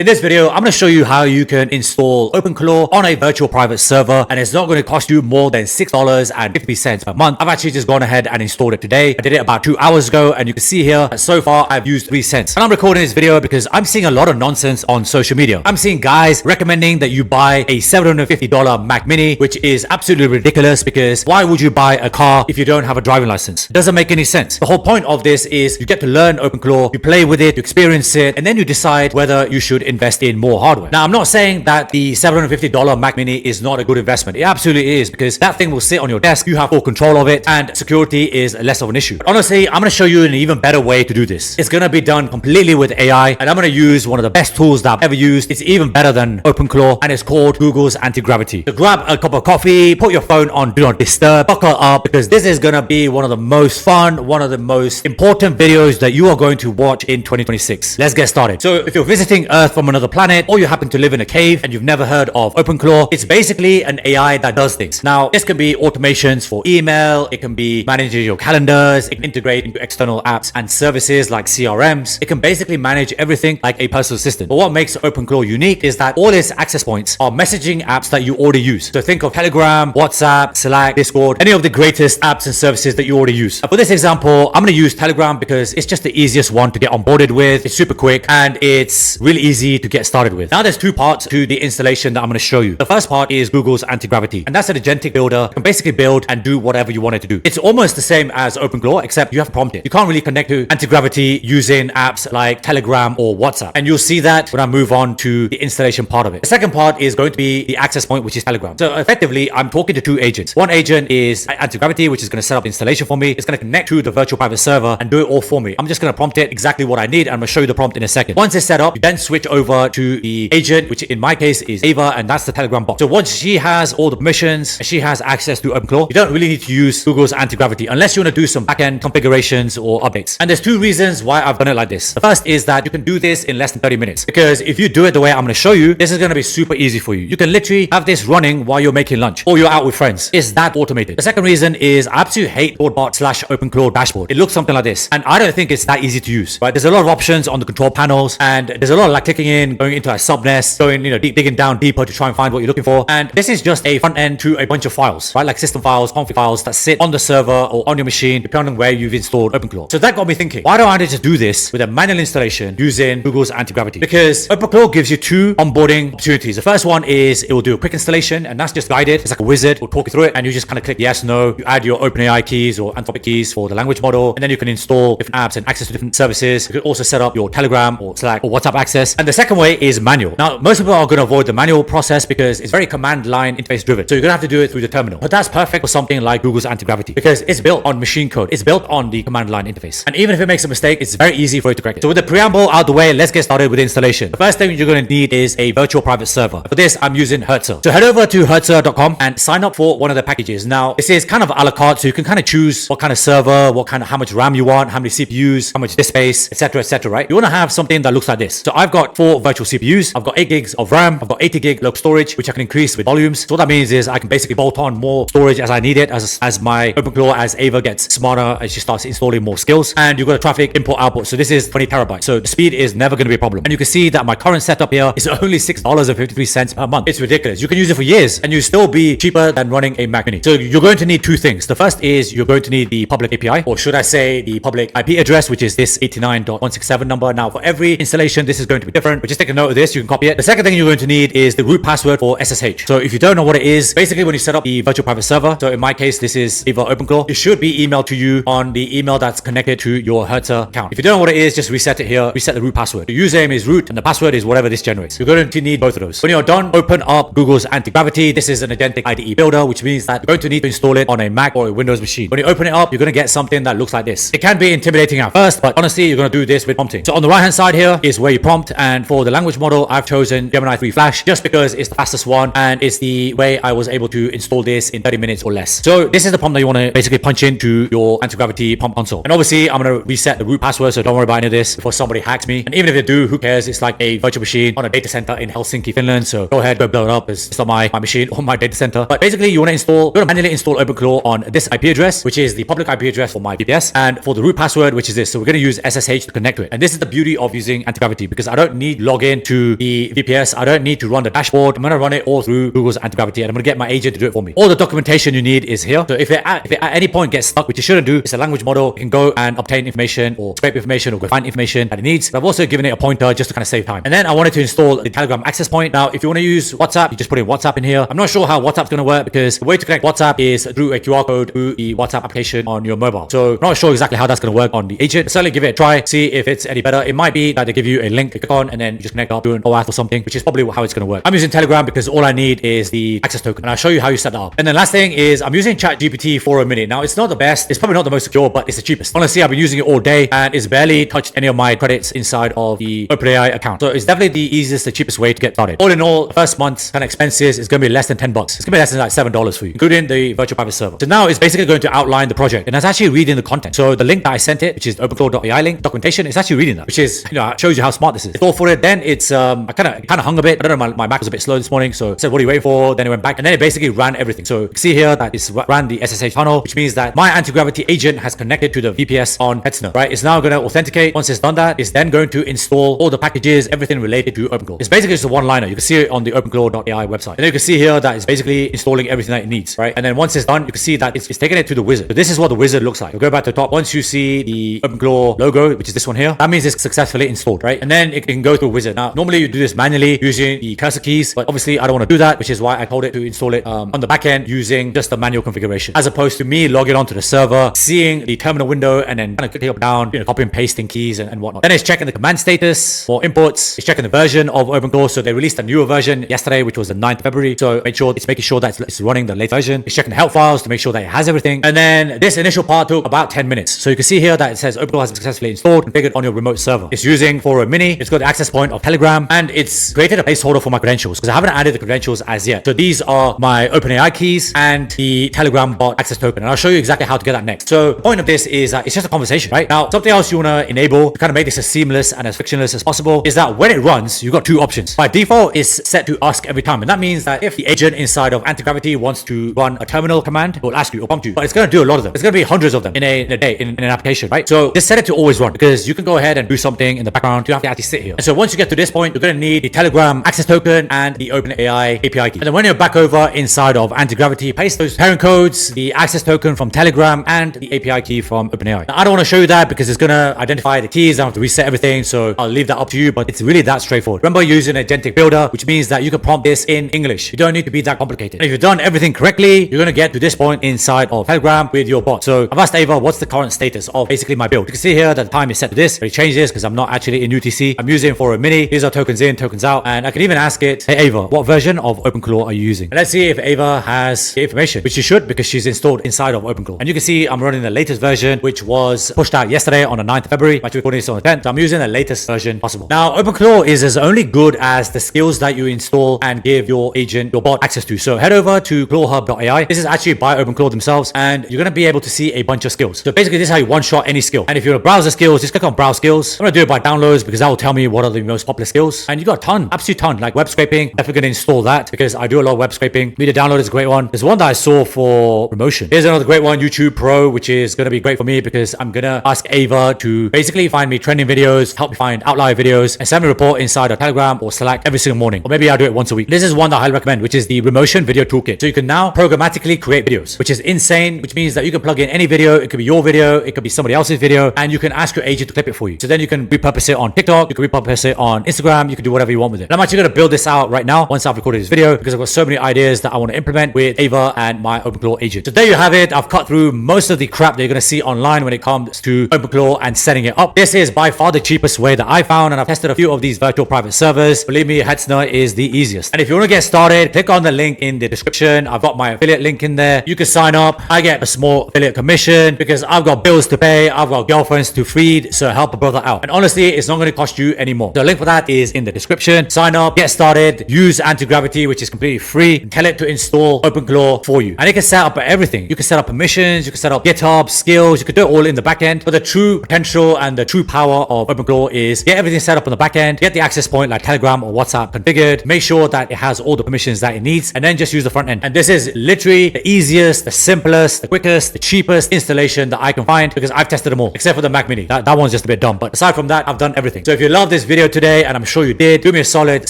In this video, I'm going to show you how you can install OpenClaw on a virtual private server, and it's not going to cost you more than $6.50 per month. I've actually just gone ahead and installed it today. I did it about 2 hours ago, and you can see here that so far I've used 3 cents. And I'm recording this video because I'm seeing a lot of nonsense on social media. I'm seeing guys recommending that you buy a $750 Mac Mini, which is absolutely ridiculous because why would you buy a car if you don't have a driving license? It doesn't make any sense. The whole point of this is you get to learn OpenClaw, you play with it, you experience it, and then you decide whether you should invest in more hardware. Now, I'm not saying that the $750 Mac Mini is not a good investment. It absolutely is, because that thing will sit on your desk, you have full control of it, and security is less of an issue. But honestly, I'm going to show you an even better way to do this. It's going to be done completely with AI, and I'm going to use one of the best tools that I've ever used. It's even better than OpenClaw, and it's called Google's Antigravity. So grab a cup of coffee, put your phone on Do Not Disturb, buckle up, because this is going to be one of the most fun, one of the most important videos that you are going to watch in 2026. Let's get started. So if you're visiting Earth from another planet, or you happen to live in a cave and you've never heard of OpenClaw, it's basically an AI that does things. Now, this can be automations for email, it can be managing your calendars, it can integrate into external apps and services like CRMs. It can basically manage everything like a personal assistant. But what makes OpenClaw unique is that all its access points are messaging apps that you already use. So think of Telegram, WhatsApp, Slack, Discord, any of the greatest apps and services that you already use. For this example, I'm going to use Telegram because it's just the easiest one to get onboarded with. It's super quick and it's really easy to get started with. Now, there's 2 parts to the installation that I'm going to show you. The first part is Google's Antigravity, and that's an agentic builder. You can basically build and do whatever you want it to do. It's almost the same as OpenClaw, except you have to prompt it. You can't really connect to Antigravity using apps like Telegram or WhatsApp, and you'll see that when I move on to the installation part of it. The second part is going to be the access point, which is Telegram. So effectively, I'm talking to 2 agents. One agent is Antigravity, which is going to set up the installation for me. It's going to connect to the virtual private server and do it all for me. I'm just going to prompt it exactly what I need, and I'm going to show you the prompt in a second. Once it's set up, you then switch over to the agent, which in my case is Ava, and that's the Telegram bot. So once she has all the permissions and she has access to OpenClaw, you don't really need to use Google's Antigravity unless you want to do some backend configurations or updates. And there's 2 reasons why I've done it like this. The first is that you can do this in less than 30 minutes, because if you do it the way I'm going to show you, this is going to be super easy for you. You can literally have this running while you're making lunch or you're out with friends. It's that automated. The second reason is I absolutely hate Clawdbot/OpenClaw dashboard. It looks something like this, and I don't think it's that easy to use, right? There's a lot of options on the control panels, and there's a lot of like clicking in, going into a subnest, going, digging down deeper to try and find what you're looking for. And this is just a front end to a bunch of files, right? Like system files, config files that sit on the server or on your machine, depending on where you've installed OpenClaw. So that got me thinking, why don't I just do this with a manual installation using Google's Antigravity? Because OpenClaw gives you 2 onboarding opportunities. The first one is it will do a quick installation, and that's just guided. It's like a wizard. It'll talk you through it, and you just kind of click yes, no. You add your OpenAI keys or Anthropic keys for the language model, and then you can install different apps and access to different services. You can also set up your Telegram or Slack or WhatsApp access. And the second way is manual. Now, most people are going to avoid the manual process because it's very command line interface driven. So you're going to have to do it through the terminal. But that's perfect for something like Google's Antigravity because it's built on machine code. It's built on the command line interface. And even if it makes a mistake, it's very easy for it to correct it. So with the preamble out the way, let's get started with the installation. The first thing you're going to need is a virtual private server. For this, I'm using Hertzer. So head over to hertzer.com and sign up for one of the packages. Now, this is kind of a la carte, so you can kind of choose what kind of server, how much RAM you want, how many CPUs, how much disk space, etc., right? You want to have something that looks like this. So I've got 4 virtual CPUs. I've got 8 gigs of RAM. I've got 80 gig local storage, which I can increase with volumes. So what that means is I can basically bolt on more storage as I need it, as my OpenClaw, as Ava gets smarter, as she starts installing more skills. And you've got a traffic import output. So this is 20 terabytes. So the speed is never going to be a problem. And you can see that my current setup here is only $6.53 per month. It's ridiculous. You can use it for years and you still be cheaper than running a Mac Mini. So you're going to need 2 things. The first is you're going to need the public API, or should I say the public IP address, which is this 89.167 number. Now, for every installation, this is going to be different, but just take a note of this. You can copy it. The second thing you're going to need is the root password for SSH. So if you don't know what it is, basically when you set up the virtual private server, so in my case, this is Ava OpenClaw, it should be emailed to you on the email that's connected to your Hertzer account. If you don't know what it is, just reset it here. Reset the root password. The username is root and the password is whatever this generates. You're going to need both of those. When you're done, open up Google's Antigravity. This is an agentic IDE builder, which means that you're going to need to install it on a Mac or a Windows machine. When you open it up, you're going to get something that looks like this. It can be intimidating at first, but honestly, you're going to do this with prompting. So on the right hand side here is where you prompt, and for the language model, I've chosen Gemini 3 Flash just because it's the fastest one and it's the way I was able to install this in 30 minutes or less. So this is the prompt that you want to basically punch into your Antigravity prompt console. And obviously, I'm going to reset the root password, so don't worry about any of this before somebody hacks me. And even if they do, who cares? It's like a virtual machine on a data center in Helsinki, Finland. So go ahead, go blow it up. It's not my machine or my data center. But basically, you want to manually install OpenClaw on this IP address, which is the public IP address for my VPS, and for the root password, which is this. So we're going to use SSH to connect to it. And this is the beauty of using Antigravity, because I don't need need to log in to the VPS. I don't need to run the dashboard. I'm going to run it all through Google's Antigravity, and I'm going to get my agent to do it for me. All the documentation you need is here. So if it at any point gets stuck, which you shouldn't do, it's a language model. You can go and obtain information or scrape information or go find information that it needs. But I've also given it a pointer just to kind of save time. And then I wanted to install the Telegram access point. Now, if you want to use WhatsApp, you just put in WhatsApp in here. I'm not sure how WhatsApp's going to work because the way to connect WhatsApp is through a QR code through the WhatsApp application on your mobile. So not sure exactly how that's going to work on the agent. But certainly give it a try, see if it's any better. It might be that they give you a link to click on and then you just connect up, do an OAuth or something, which is probably how it's going to work. I'm using Telegram because all I need is the access token, and I'll show you how you set that up. And then last thing is I'm using ChatGPT for a minute. Now, it's not the best. It's probably not the most secure, but it's the cheapest. Honestly, I've been using it all day and it's barely touched any of my credits inside of the OpenAI account. So it's definitely the easiest, the cheapest way to get started. All in all, first month's kind of expenses is going to be less than $10. It's going to be less than like $7 for you, including the virtual private server. So now it's basically going to outline the project, and it's actually reading the content. So the link that I sent it, which is the OpenClaw.ai link documentation, it's actually reading that, which is, shows you how smart this is. It's all for it. Then it's I kind of hung a bit. I don't know, my Mac was a bit slow this morning, so it said, what are you waiting for? Then it went back, and then it basically ran everything. So you can see here that it's ran the SSH tunnel, which means that my anti-gravity agent has connected to the VPS on Hetzner, right? It's now going to authenticate. Once it's done that, it's then going to install all the packages, everything related to OpenClaw. It's basically just a one-liner. You can see it on the OpenClaw.ai website. And then you can see here that it's basically installing everything that it needs, right? And then once it's done, you can see that it's taking it to the wizard. So this is what the wizard looks like. We'll go back to the top. Once you see the OpenClaw logo, which is this one here, that means it's successfully installed, right? And then it can go through a wizard. Now, normally you do this manually using the cursor keys, but obviously I don't want to do that, which is why I told it to install it on the back end using just the manual configuration, as opposed to me logging onto the server, seeing the terminal window, and then kind of clicking up down, copy and pasting keys and whatnot. Then it's checking the command status for imports. It's checking the version of OpenClaw. So they released a newer version yesterday, which was the 9th of February. So it's making sure that it's running the latest version. It's checking the help files to make sure that it has everything. And then this initial part took about 10 minutes. So you can see here that it says OpenClaw has successfully installed and configured on your remote server. It's using for a mini. It's got the access point of Telegram, and it's created a placeholder for my credentials because I haven't added the credentials as yet. So these are my OpenAI keys and the Telegram bot access token. And I'll show you exactly how to get that next. So the point of this is that it's just a conversation, right? Now, something else you want to enable to kind of make this as seamless and as frictionless as possible is that when it runs, you've got two options. By default, it's set to ask every time. And that means that if the agent inside of Antigravity wants to run a terminal command, it will ask you or prompt you. But it's going to do a lot of them. It's going to be hundreds of them in a day, in an application, right? So just set it to always run because you can go ahead and do something in the background. You don't have to actually sit here. And so once you get to this point, you're going to need the Telegram access token and the OpenAI API key. And then when you're back over inside of Antigravity, paste those parent codes, the access token from Telegram and the API key from OpenAI. Now, I don't want to show you that because it's going to identify the keys. I have to reset everything. So I'll leave that up to you, but it's really that straightforward. Remember using Agentic Builder, which means that you can prompt this in English. You don't need to be that complicated. And if you've done everything correctly, you're going to get to this point inside of Telegram with your bot. So I've asked Ava, what's the current status of basically my build? You can see here that the time is set to this, but it changed this because I'm not actually in UTC. I'm using it for a mini. These are tokens in, tokens out. And I can even ask it, hey Ava, what version of OpenClaw are you using? And let's see if Ava has the information, which she should because she's installed inside of OpenClaw. And you can see I'm running the latest version, which was pushed out yesterday on the 9th of February. I'm actually recording this on the 10th. So I'm using the latest version possible. Now, OpenClaw is as only good as the skills that you install and give your agent, your bot access to. So head over to ClawHub.ai. This is actually by OpenClaw themselves, and you're going to be able to see a bunch of skills. So basically, this is how you one-shot any skill. And if you're a browser skills, just click on browse skills. I'm going to do it by downloads because that will tell me what are the most popular skills. And you got a ton, absolute ton, like web scraping. Definitely going to install that because I do a lot of web scraping. Media download is a great one. There's one that I saw for promotion. Here's another great one, YouTube Pro, which is going to be great for me because I'm going to ask Ava to basically find me trending videos, help me find outlier videos, and send me a report inside of Telegram or Slack every single morning. Or maybe I'll do it once a week. This is one that I highly recommend, which is the Remotion Video Toolkit. So you can now programmatically create videos, which is insane, which means that you can plug in any video. It could be your video, it could be somebody else's video, and you can ask your agent to clip it for you. So then you can repurpose it on TikTok, you can repurpose it on Instagram, you can do whatever you want with it. And I'm actually going to build this out right now once I've recorded this video because I've got so many ideas that I want to implement with Ava and my OpenClaw agent. So there you have it. I've cut through most of the crap that you're going to see online when it comes to OpenClaw and setting it up. This is by far the cheapest way that I found, and I've tested a few of these virtual private servers. Believe me, Hetzner is the easiest. And if you want to get started, click on the link in the description. I've got my affiliate link in there. You can sign up. I get a small affiliate commission because I've got bills to pay. I've got girlfriends to feed, so help a brother out. And honestly, it's not going to cost you any more. The link for that is in the description. Sign up, get started, use Antigravity, which is completely free, and tell it to install OpenClaw for you. And it can set up everything. You can set up permissions, you can set up GitHub, skills, you can do it all in the back end. But the true potential and the true power of OpenClaw is get everything set up on the back end, get the access point like Telegram or WhatsApp configured, make sure that it has all the permissions that it needs, and then just use the front end. And this is literally the easiest, the simplest, the quickest, the cheapest installation that I can find because I've tested them all, except for the Mac Mini. That one's just a bit dumb. But aside from that, I've done everything. So if you love this video, video today, and I'm sure you did, do me a solid,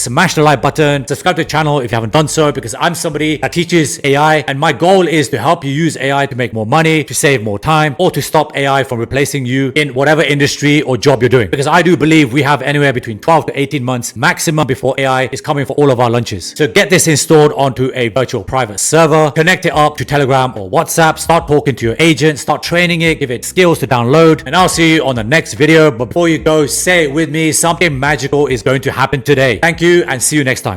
smash the like button, subscribe to the channel if you haven't done so, because I'm somebody that teaches AI, and my goal is to help you use AI to make more money, to save more time, or to stop AI from replacing you in whatever industry or job you're doing. Because I do believe we have anywhere between 12 to 18 months maximum before AI is coming for all of our lunches. So get this installed onto a virtual private server, connect it up to Telegram or WhatsApp, start talking to your agent, start training it, give it skills to download, and I'll see you on the next video. But before you go, say it with me, something magical is going to happen today. Thank you and see you next time.